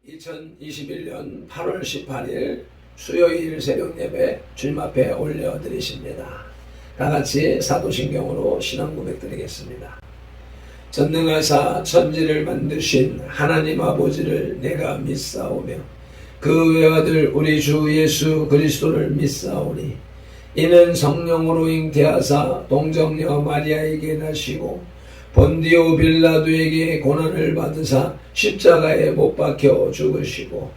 2021년 8월 18일 수요일 새벽 예배 주님 앞에 올려드리십니다. 다같이 사도신경으로 신앙 고백 드리겠습니다. 전능하사 천지를 만드신 하나님 아버지를 내가 믿사오며 그 외아들 우리 주 예수 그리스도를 믿사오니 이는 성령으로 잉태하사 동정녀 마리아에게 나시고 본디오 빌라도에게 고난을 받으사 십자가에 못 박혀 죽으시고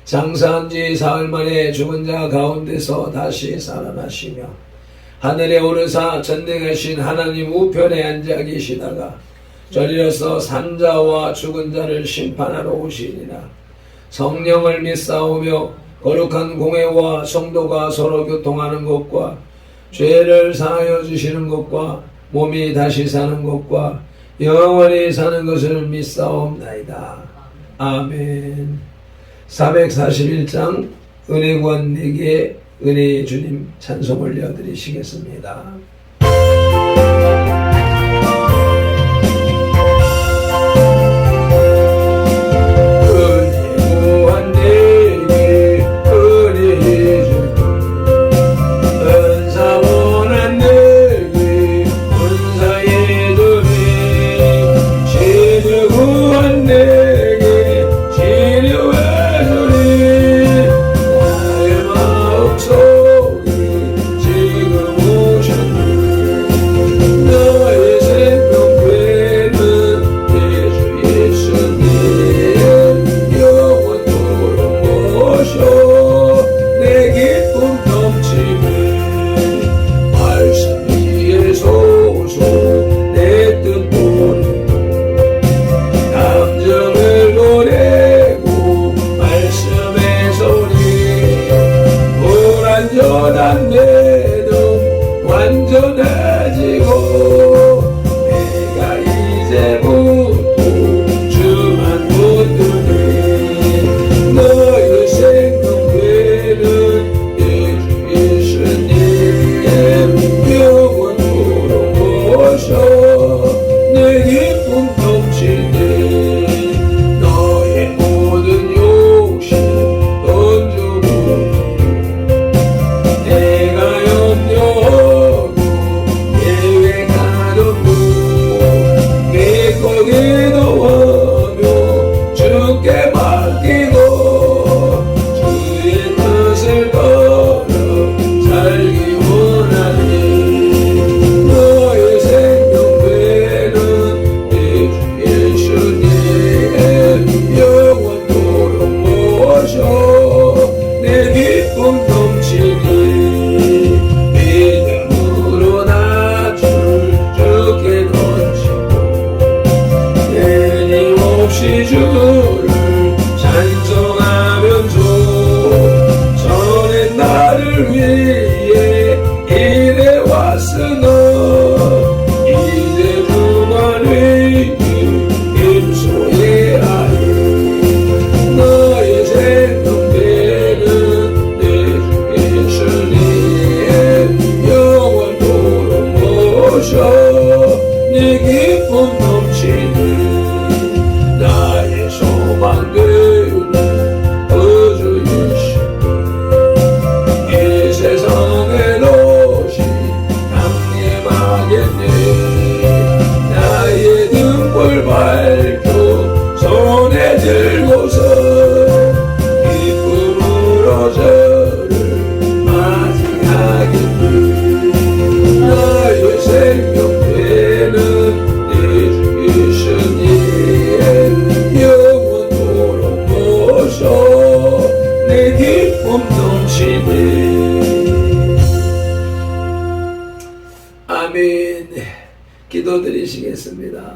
장사한 지 사흘 만에 죽은 자 가운데서 다시 살아나시며 하늘에 오르사 전능하신 하나님 우편에 앉아 계시다가 저리로서 산자와 죽은 자를 심판하러 오시니라. 성령을 믿사오며 거룩한 공회와 성도가 서로 교통하는 것과 죄를 사하여 주시는 것과 몸이 다시 사는 것과 영원히 사는 것을 믿사옵나이다. 아멘. 441장 은혜 구한 내게 은혜의 주님 찬송 올려드리시겠습니다. 아멘. 기도드리시겠습니다.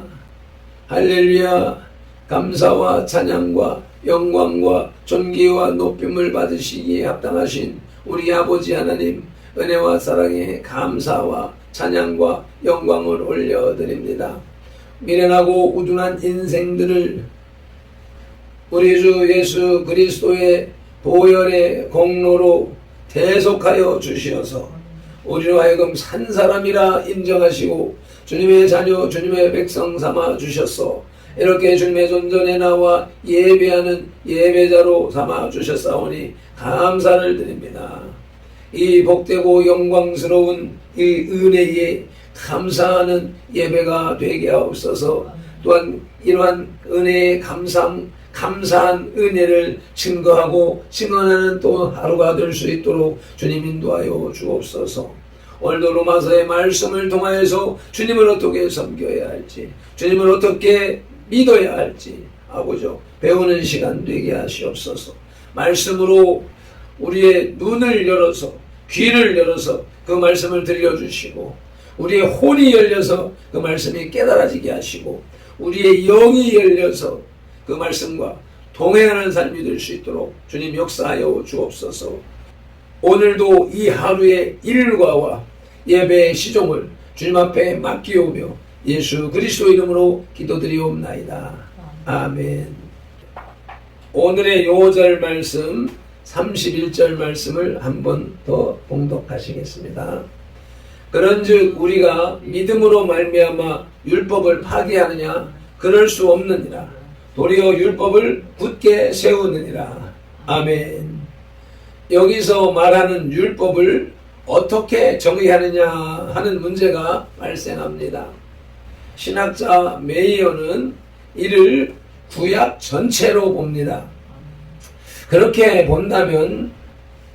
할렐루야. 감사와 찬양과 영광과 존귀와 높임을 받으시기에 합당하신 우리 아버지 하나님, 은혜와 사랑에 감사와 찬양과 영광을 올려드립니다. 미련하고 우둔한 인생들을 우리 주 예수 그리스도의 보혈의 공로로 대속하여 주시어서 우리로 하여금 산 사람이라 인정하시고 주님의 자녀 주님의 백성 삼아 주셨소. 이렇게 주님의 존전에 나와 예배하는 예배자로 삼아 주셨사오니 감사를 드립니다. 이 복되고 영광스러운 이 은혜에 감사하는 예배가 되게 하옵소서. 또한 이러한 은혜의 감사한 은혜를 증거하고 증언하는 또 하루가 될 수 있도록 주님 인도하여 주옵소서. 오늘도 로마서의 말씀을 통하여서 주님을 어떻게 섬겨야 할지, 주님을 어떻게 믿어야 할지 아버지 배우는 시간 되게 하시옵소서. 말씀으로 우리의 눈을 열어서 귀를 열어서 그 말씀을 들려주시고, 우리의 혼이 열려서 그 말씀이 깨달아지게 하시고, 우리의 영이 열려서 그 말씀과 동행하는 삶이 될 수 있도록 주님 역사하여 주옵소서. 오늘도 이 하루의 일과와 예배의 시종을 주님 앞에 맡기오며 예수 그리스도 이름으로 기도드리옵나이다. 아멘. 오늘의 요절 말씀 31절 말씀을 한 번 더 봉독하시겠습니다. 그런즉 우리가 믿음으로 말미암아 율법을 파기하느냐? 그럴 수 없느니라. 도리어 율법을 굳게 세우느니라. 아멘. 여기서 말하는 율법을 어떻게 정의하느냐 하는 문제가 발생합니다. 신학자 메이어는 이를 구약 전체로 봅니다. 그렇게 본다면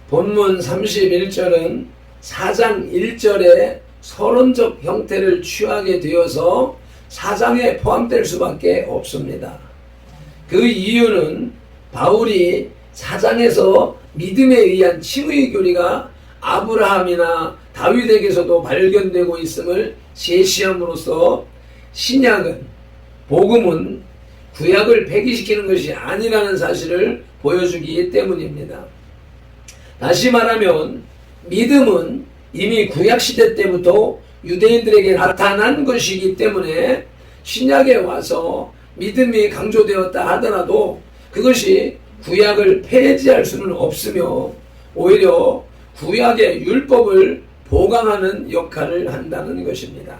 본문 31절은 4장 1절의 서론적 형태를 취하게 되어서 4장에 포함될 수밖에 없습니다. 그 이유는 바울이 4장에서 믿음에 의한 칭의 교리가 아브라함이나 다윗에게서도 발견되고 있음을 제시함으로써 신약은, 복음은 구약을 폐기시키는 것이 아니라는 사실을 보여주기 때문입니다. 다시 말하면 믿음은 이미 구약시대 때부터 유대인들에게 나타난 것이기 때문에 신약에 와서 믿음이 강조되었다 하더라도 그것이 구약을 폐지할 수는 없으며 오히려 구약의 율법을 보강하는 역할을 한다는 것입니다.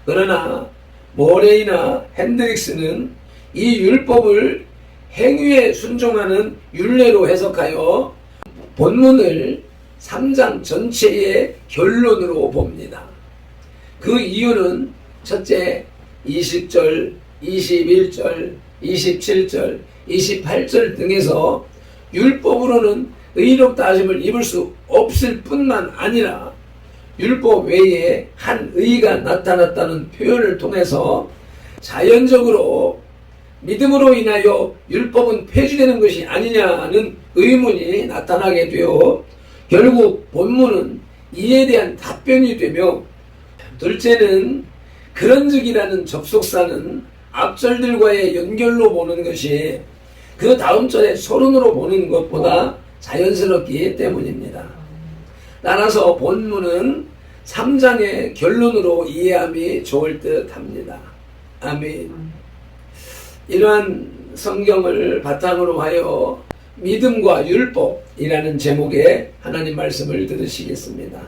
그러나 모레이나 핸드릭스는 이 율법을 행위에 순종하는 율례로 해석하여 본문을 3장 전체의 결론으로 봅니다. 그 이유는 첫째 20절, 21절, 27절, 28절 등에서 율법으로는 의롭다 하심을 입을 수 없을 뿐만 아니라 율법 외에 한 의가 나타났다는 표현을 통해서 자연적으로 믿음으로 인하여 율법은 폐지되는 것이 아니냐는 의문이 나타나게 되어 결국 본문은 이에 대한 답변이 되며, 둘째는 그런즉이라는 접속사는 앞절들과의 연결로 보는 것이 그 다음 절의 서론으로 보는 것보다 자연스럽기 때문입니다. 따라서 본문은 3장의 결론으로 이해함이 좋을 듯 합니다. 아멘. 이러한 성경을 바탕으로 하여 믿음과 율법이라는 제목의 하나님 말씀을 들으시겠습니다.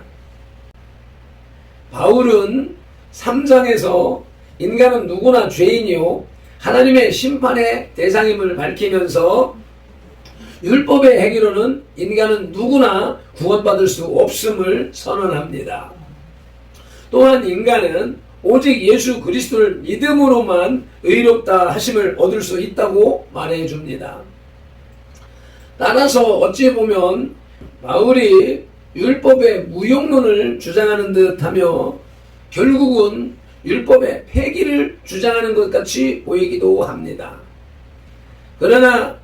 바울은 3장에서 인간은 누구나 죄인이요 하나님의 심판의 대상임을 밝히면서 율법의 행위로는 인간은 누구나 구원받을 수 없음을 선언합니다. 또한 인간은 오직 예수 그리스도를 믿음으로만 의롭다 하심을 얻을 수 있다고 말해줍니다. 따라서 어찌 보면 바울이 율법의 무용론을 주장하는 듯하며 결국은 율법의 폐기를 주장하는 것 같이 보이기도 합니다. 그러나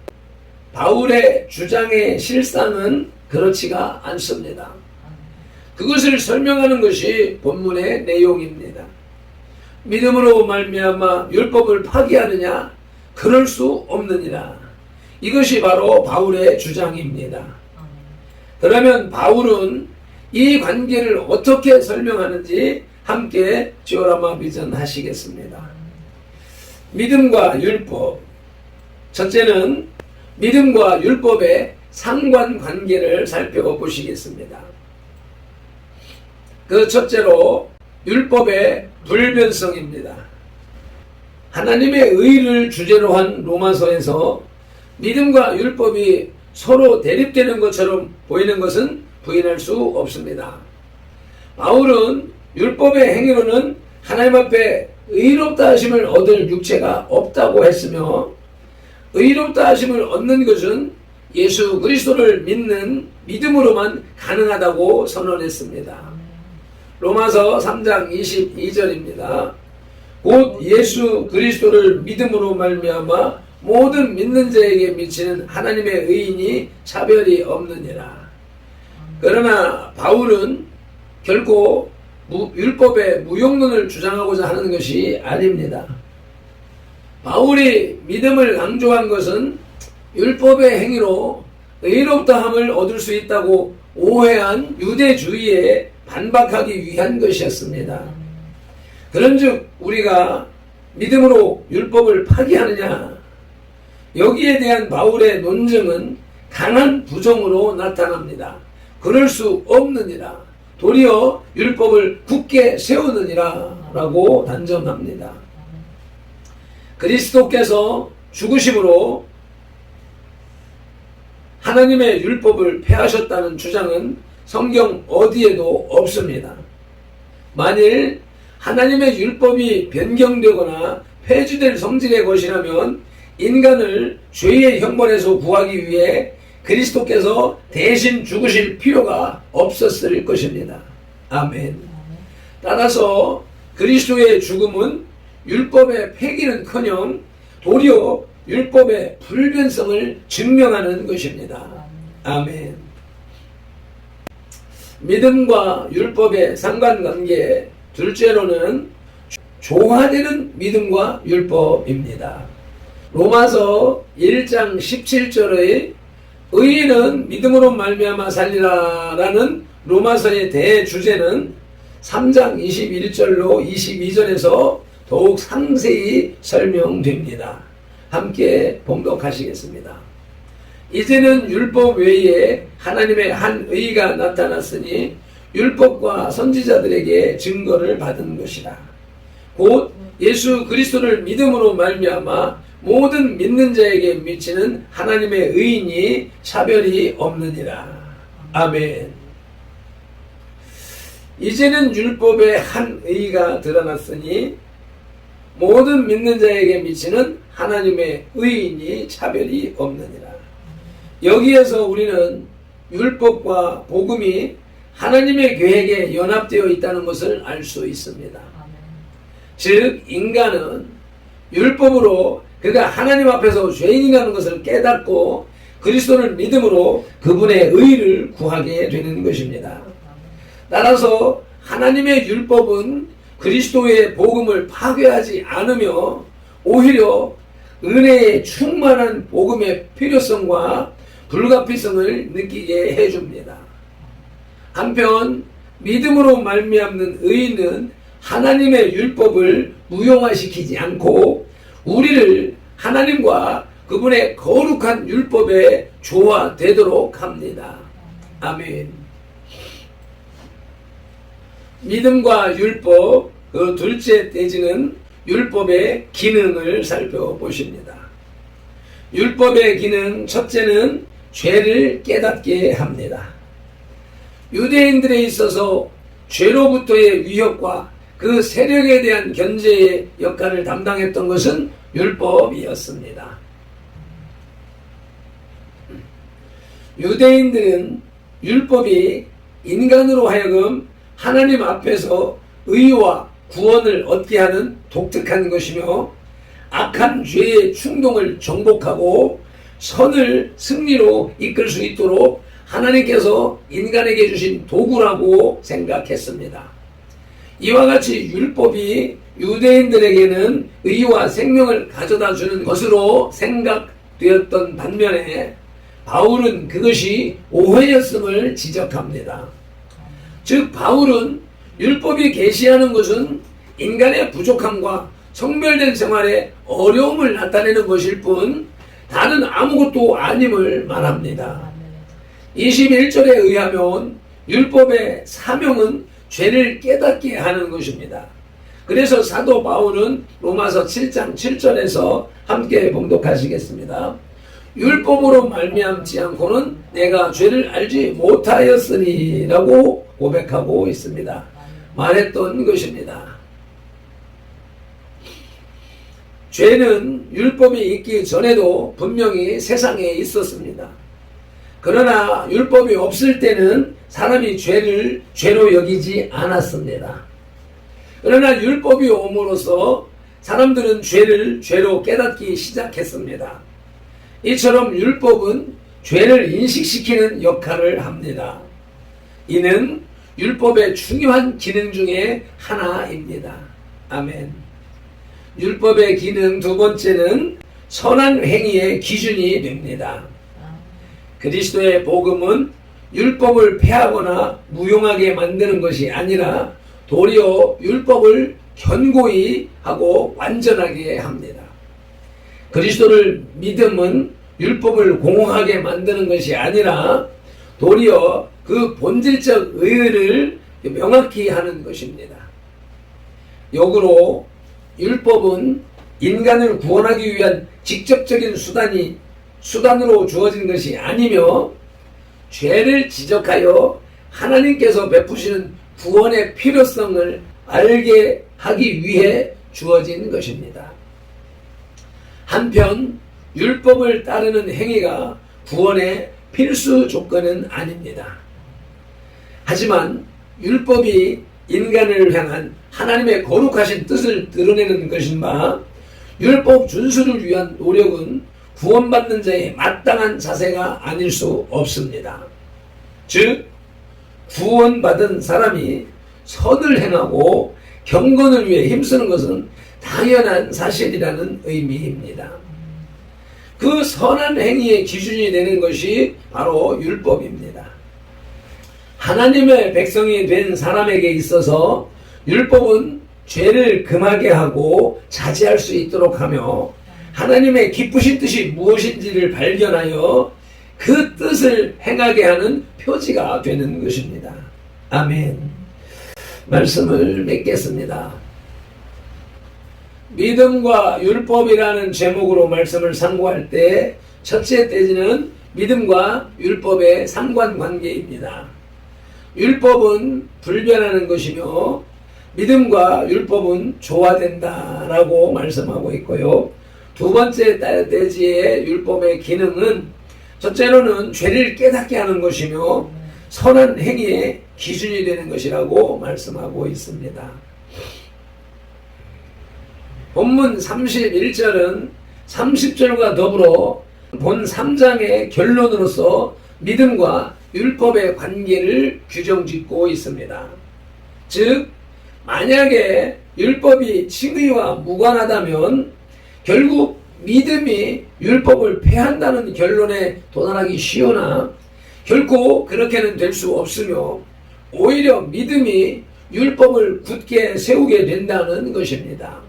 바울의 주장의 실상은 그렇지가 않습니다. 그것을 설명하는 것이 본문의 내용입니다. 믿음으로 말미암아 율법을 파기하느냐? 그럴 수 없느니라. 이것이 바로 바울의 주장입니다. 그러면 바울은 이 관계를 어떻게 설명하는지 함께 디오라마 비전 하시겠습니다. 믿음과 율법. 첫째는 믿음과 율법의 상관관계를 살펴보시겠습니다. 그 첫째로 율법의 불변성입니다. 하나님의 의를 주제로 한 로마서에서 믿음과 율법이 서로 대립되는 것처럼 보이는 것은 부인할 수 없습니다. 바울은 율법의 행위로는 하나님 앞에 의롭다 하심을 얻을 육체가 없다고 했으며, 의롭다 하심을 얻는 것은 예수 그리스도를 믿는 믿음으로만 가능하다고 선언했습니다. 로마서 3장 22절입니다. 곧 예수 그리스도를 믿음으로 말미암아 모든 믿는 자에게 미치는 하나님의 의인이 차별이 없느니라. 그러나 바울은 결코 율법의 무용론을 주장하고자 하는 것이 아닙니다. 바울이 믿음을 강조한 것은 율법의 행위로 의롭다함을 얻을 수 있다고 오해한 유대주의에 반박하기 위한 것이었습니다. 그런즉 우리가 믿음으로 율법을 파기하느냐? 여기에 대한 바울의 논증은 강한 부정으로 나타납니다. 그럴 수 없느니라. 도리어 율법을 굳게 세우느니라 라고 단정합니다. 그리스도께서 죽으심으로 하나님의 율법을 폐하셨다는 주장은 성경 어디에도 없습니다. 만일 하나님의 율법이 변경되거나 폐지될 성질의 것이라면 인간을 죄의 형벌에서 구하기 위해 그리스도께서 대신 죽으실 필요가 없었을 것입니다. 아멘. 따라서 그리스도의 죽음은 율법의 폐기는커녕 도리어 율법의 불변성을 증명하는 것입니다. 아멘. 믿음과 율법의 상관관계, 둘째로는 조화되는 믿음과 율법입니다. 로마서 1장 17절의 의인은 믿음으로 말미암아 살리라 라는 로마서의 대주제는 3장 21절로 22절에서 더욱 상세히 설명됩니다. 함께 봉독하시겠습니다. 이제는 율법 외에 하나님의 한 의가 나타났으니 율법과 선지자들에게 증거를 받은 것이라. 곧 예수 그리스도를 믿음으로 말미암아 모든 믿는 자에게 미치는 하나님의 의인이 차별이 없느니라. 아멘. 이제는 율법의 한 의가 드러났으니 모든 믿는 자에게 미치는 하나님의 의인이 차별이 없느니라. 여기에서 우리는 율법과 복음이 하나님의 계획에 연합되어 있다는 것을 알 수 있습니다. 즉 인간은 율법으로 그가 하나님 앞에서 죄인이라는 것을 깨닫고 그리스도를 믿음으로 그분의 의를 구하게 되는 것입니다. 따라서 하나님의 율법은 그리스도의 복음을 파괴하지 않으며 오히려 은혜의 충만한 복음의 필요성과 불가피성을 느끼게 해줍니다. 한편 믿음으로 말미암는 의인은 하나님의 율법을 무용화시키지 않고 우리를 하나님과 그분의 거룩한 율법에 조화되도록 합니다. 아멘. 믿음과 율법, 그 둘째 대지는 율법의 기능을 살펴보십니다. 율법의 기능 첫째는 죄를 깨닫게 합니다. 유대인들에 있어서 죄로부터의 위협과 그 세력에 대한 견제의 역할을 담당했던 것은 율법이었습니다. 유대인들은 율법이 인간으로 하여금 하나님 앞에서 의와 구원을 얻게 하는 독특한 것이며 악한 죄의 충동을 정복하고 선을 승리로 이끌 수 있도록 하나님께서 인간에게 주신 도구라고 생각했습니다. 이와 같이 율법이 유대인들에게는 의와 생명을 가져다 주는 것으로 생각되었던 반면에 바울은 그것이 오해였음을 지적합니다. 즉 바울은 율법이 계시하는 것은 인간의 부족함과 성별된 생활의 어려움을 나타내는 것일 뿐 다른 아무것도 아님을 말합니다. 21절에 의하면 율법의 사명은 죄를 깨닫게 하는 것입니다. 그래서 사도 바울은 로마서 7장 7절에서 함께 봉독하시겠습니다. 율법으로 말미암지 않고는 내가 죄를 알지 못하였으니 라고 고백하고 있습니다. 말했던 것입니다. 죄는 율법이 있기 전에도 분명히 세상에 있었습니다. 그러나 율법이 없을 때는 사람이 죄를 죄로 여기지 않았습니다. 그러나 율법이 옴으로써 사람들은 죄를 죄로 깨닫기 시작했습니다. 이처럼 율법은 죄를 인식시키는 역할을 합니다. 이는 율법의 중요한 기능 중에 하나입니다. 아멘. 율법의 기능 두 번째는 선한 행위의 기준이 됩니다. 그리스도의 복음은 율법을 폐하거나 무용하게 만드는 것이 아니라 도리어 율법을 견고히 하고 완전하게 합니다. 그리스도를 믿음은 율법을 공허하게 만드는 것이 아니라 도리어 그 본질적 의의를 명확히 하는 것입니다. 역으로 율법은 인간을 구원하기 위한 직접적인 수단으로 주어진 것이 아니며 죄를 지적하여 하나님께서 베푸시는 구원의 필요성을 알게 하기 위해 주어진 것입니다. 한편 율법을 따르는 행위가 구원의 필수 조건은 아닙니다. 하지만 율법이 인간을 향한 하나님의 거룩하신 뜻을 드러내는 것인 바 율법 준수를 위한 노력은 구원받는 자의 마땅한 자세가 아닐 수 없습니다. 즉 구원받은 사람이 선을 행하고 경건을 위해 힘쓰는 것은 당연한 사실이라는 의미입니다. 그 선한 행위의 기준이 되는 것이 바로 율법입니다. 하나님의 백성이 된 사람에게 있어서 율법은 죄를 금하게 하고 자제할 수 있도록 하며 하나님의 기쁘신 뜻이 무엇인지를 발견하여 그 뜻을 행하게 하는 표지가 되는 것입니다. 아멘. 말씀을 맺겠습니다. 믿음과 율법이라는 제목으로 말씀을 상고할 때 첫째 대지는 믿음과 율법의 상관관계입니다. 율법은 불변하는 것이며 믿음과 율법은 조화된다라고 말씀하고 있고요. 두 번째 대지의 율법의 기능은 첫째로는 죄를 깨닫게 하는 것이며 선한 행위의 기준이 되는 것이라고 말씀하고 있습니다. 본문 31절은 30절과 더불어 본 3장의 결론으로서 믿음과 율법의 관계를 규정짓고 있습니다. 즉 만약에 율법이 칭의와 무관하다면 결국 믿음이 율법을 폐한다는 결론에 도달하기 쉬우나 결코 그렇게는 될 수 없으며 오히려 믿음이 율법을 굳게 세우게 된다는 것입니다.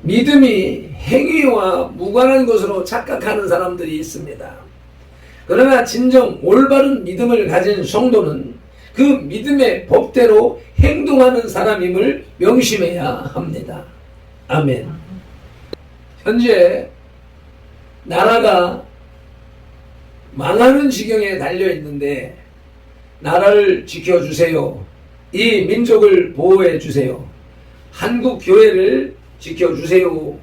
믿음이 행위와 무관한 것으로 착각하는 사람들이 있습니다. 그러나 진정 올바른 믿음을 가진 성도는 그 믿음의 법대로 행동하는 사람임을 명심해야 합니다. 아멘. 현재 나라가 망하는 지경에 달려있는데 나라를 지켜주세요. 이 민족을 보호해주세요. 한국 교회를 지켜주세요.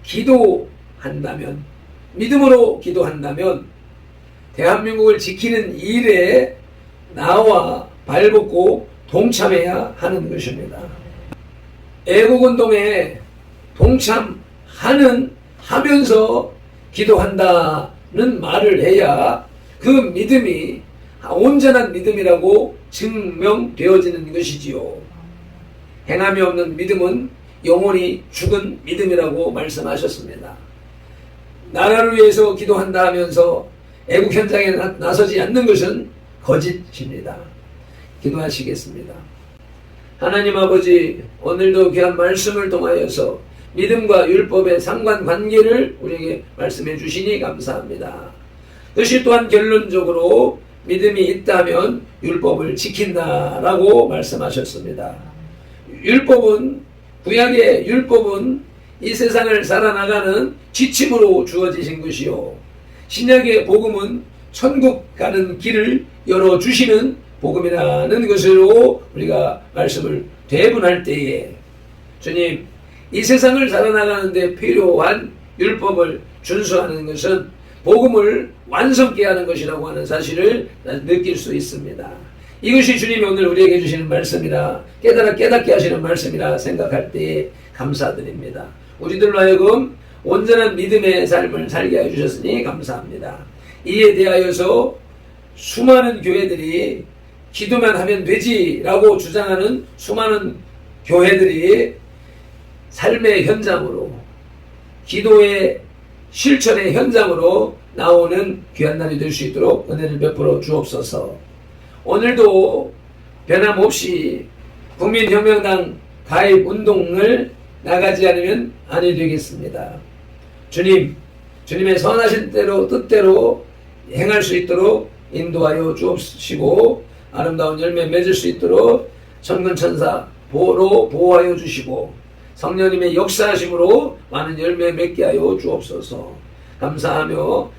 기도한다면, 믿음으로 기도한다면 대한민국을 지키는 일에 나와 발벗고 동참해야 하는 것입니다. 애국운동에 하면서 기도한다는 말을 해야 그 믿음이 온전한 믿음이라고 증명되어지는 것이지요. 행함이 없는 믿음은 영원히 죽은 믿음이라고 말씀하셨습니다. 나라를 위해서 기도한다 하면서 애국 현장에 나서지 않는 것은 거짓입니다. 기도하시겠습니다. 하나님 아버지, 오늘도 귀한 말씀을 통하여서 믿음과 율법의 상관관계를 우리에게 말씀해 주시니 감사합니다. 그것이 또한 결론적으로 믿음이 있다면 율법을 지킨다라고 말씀하셨습니다. 구약의 율법은 이 세상을 살아나가는 지침으로 주어지신 것이요, 신약의 복음은 천국 가는 길을 열어주시는 복음이라는 것으로 우리가 말씀을 대분할 때에, 주님, 이 세상을 살아나가는데 필요한 율법을 준수하는 것은 복음을 완성케 하는 것이라고 하는 사실을 느낄 수 있습니다. 이것이 주님이 오늘 우리에게 주시는 말씀이라, 깨닫게 하시는 말씀이라 생각할 때에 감사드립니다. 우리들로 하여금 온전한 믿음의 삶을 살게 해주셨으니 감사합니다. 이에 대하여서 수많은 교회들이 기도만 하면 되지라고 주장하는 수많은 교회들이 삶의 현장으로, 기도의 실천의 현장으로 나오는 귀한 날이 될 수 있도록 은혜를 베풀어 주옵소서. 오늘도 변함없이 국민혁명당 가입 운동을 나가지 않으면 아니 되겠습니다. 주님의 선하신 대로 뜻대로 행할 수 있도록 인도하여 주옵시고, 아름다운 열매 맺을 수 있도록 천군천사 보호로 보호하여 주시고, 성령님의 역사하심으로 많은 열매 맺게 하여 주옵소서. 감사하며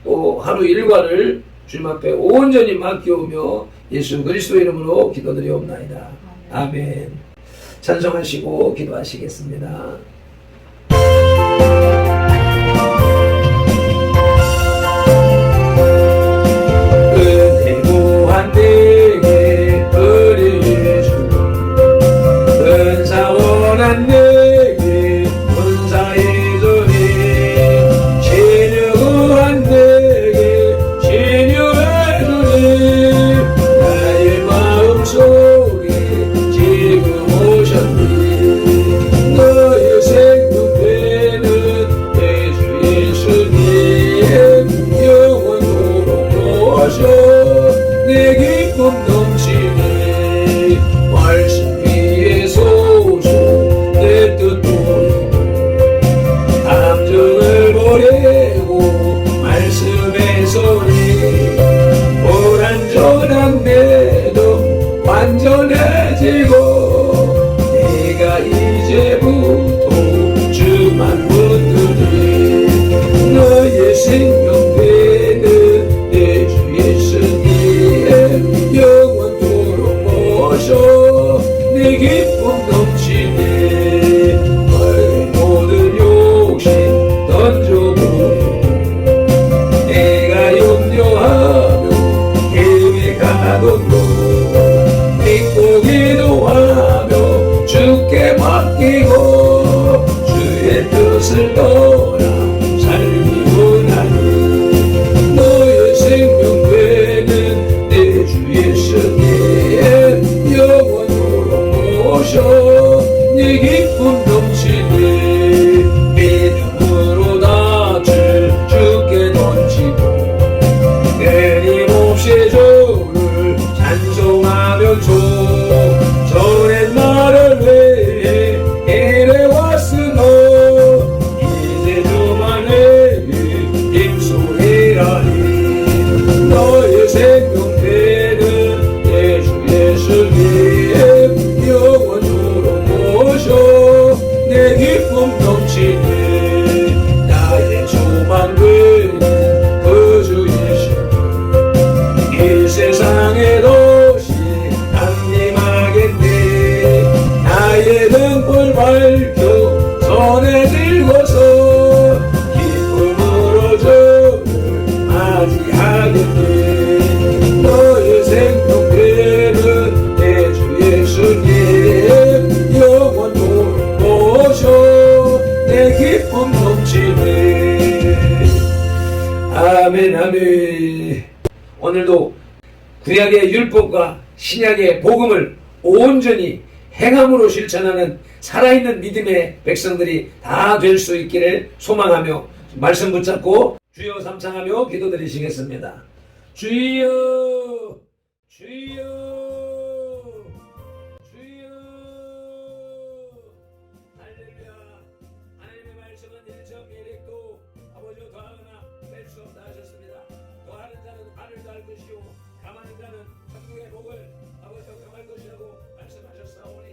또 하루 일과를 주님 앞에 온전히 맡겨오며 예수 그리스도 이름으로 기도드리옵나이다. 아멘. 찬송하시고 기도하시겠습니다. 은혜 무한 내게 은혜주고, 은사원한 내게 은사해주니, 신유한 내게 신유해주니, 나의 마음속에 지금 오셨니. 너의 생명되는 예수 예수님, 영원토록 모셔 내 기쁨 넘치네. 말씀 위에 소수 내 뜻대로 감정을 보내고 말씀의 소리, 불완전한 내도 완전해지고, 내가 이제부터 주만 붙들리. 너의 생명되는 내 주 예수님, 영원토록 모셔 내 기쁨 넘치네. 너의 모든 욕심 던져버리고, 내가 염려하며 계획하던 것 믿고 기도하며 주께 맡기고, 주의 뜻을 떠나 살기 원하니. 너의 생명되는 내 주 예수님, 영원토록 모셔 네 기쁨 넘치네. 믿음으로 낯을 주께 던지고, 끊임없이 주를 찬송하면서 전에 나를 위해 일해왔으나 이제 주만의 힘소리라니. 너의 생명되는 예수 예수님, 영원토록 모셔 내 기쁨 넘치네. 나의 소망 되는 그 주 예수, 이 세상의 도시 강림하겠네. 나의 등불 밝혀 손에 들고서 기쁨으로 저를 맞이하겠네. 너의 생명되는 내 주 예수님, 영원토록 모셔 내 기쁨 넘치네. 아멘 아멘. 오늘도 구약의 율법과 신약의 복음을 온전히 행함으로 실천하는 살아있는 믿음의 백성들이 다 될 수 있기를 소망하며 말씀 붙잡고 주여 삼창하며 기도드리시겠습니다. 주여 주여 주여. 할렐루야. 하나님의 말씀은 일처 계획도 아버지와 더하거나 뺄 수 없다 하셨습니다. 더하는 자는 발을 더할 것이요 감하는 자는 천국의 복을 아버지와 경할 것이라고 말씀하셨사오니